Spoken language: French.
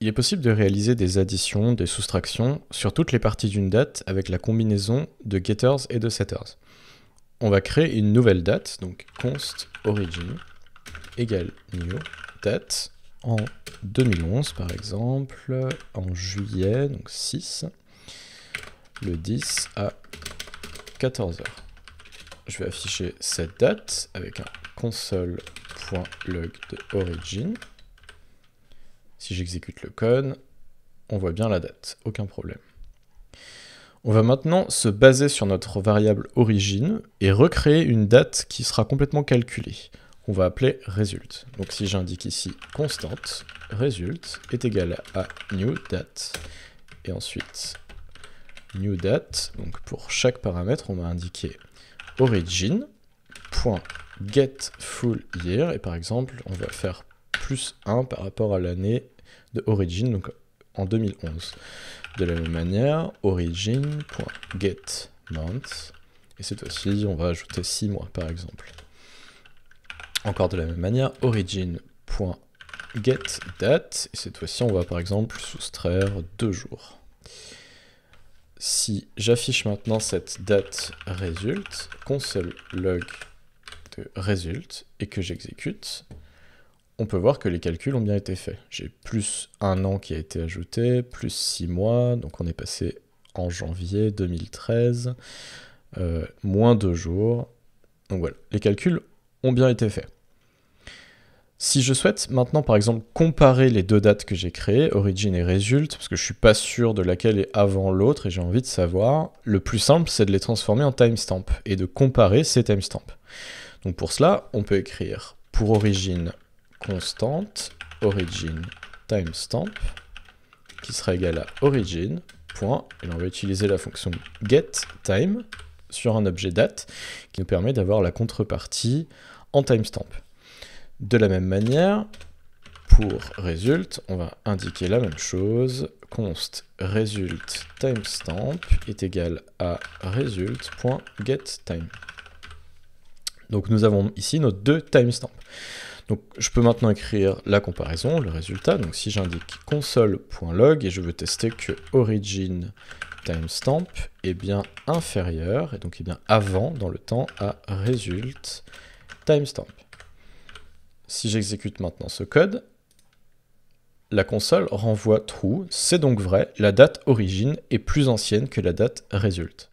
Il est possible de réaliser des additions, des soustractions sur toutes les parties d'une date avec la combinaison de getters et de setters. On va créer une nouvelle date, donc const origin égale new date en 2011 par exemple, en juillet, donc 6, le 10 à 14h. Je vais afficher cette date avec un console.log de origin. Si j'exécute le code, on voit bien la date, aucun problème. On va maintenant se baser sur notre variable origin et recréer une date qui sera complètement calculée, qu'on va appeler result. Donc si j'indique ici constante, result est égal à new date, et ensuite new date, donc pour chaque paramètre, on va indiquer origin.getFullYear, et par exemple, on va faire +1 par rapport à l'année de origin, donc en 2011. De la même manière, origin.getMonth, et cette fois-ci, on va ajouter 6 mois, par exemple. Encore de la même manière, origin.getDate, et cette fois-ci, on va par exemple soustraire 2 jours. Si j'affiche maintenant cette date result, console log de result, et que j'exécute, on peut voir que les calculs ont bien été faits. J'ai +1 an qui a été ajouté, +6 mois, donc on est passé en janvier 2013, moins 2 jours. Donc voilà, les calculs ont bien été faits. Si je souhaite maintenant par exemple comparer les deux dates que j'ai créées, origin et result, parce que je suis pas sûr de laquelle est avant l'autre et j'ai envie de savoir, le plus simple c'est de les transformer en timestamp et de comparer ces timestamps. Donc pour cela, on peut écrire pour origin constante origin timestamp qui sera égal à origin, point, et là on va utiliser la fonction getTime sur un objet date qui nous permet d'avoir la contrepartie en timestamp. De la même manière, pour result, on va indiquer la même chose, const result timestamp est égal à result.getTime. Donc nous avons ici nos deux timestamps. Donc je peux maintenant écrire la comparaison, le résultat. Donc si j'indique console.log et je veux tester que origin timestamp est bien inférieur, et donc est bien avant dans le temps à result timestamp. Si j'exécute maintenant ce code, la console renvoie true, c'est donc vrai, la date origin est plus ancienne que la date result.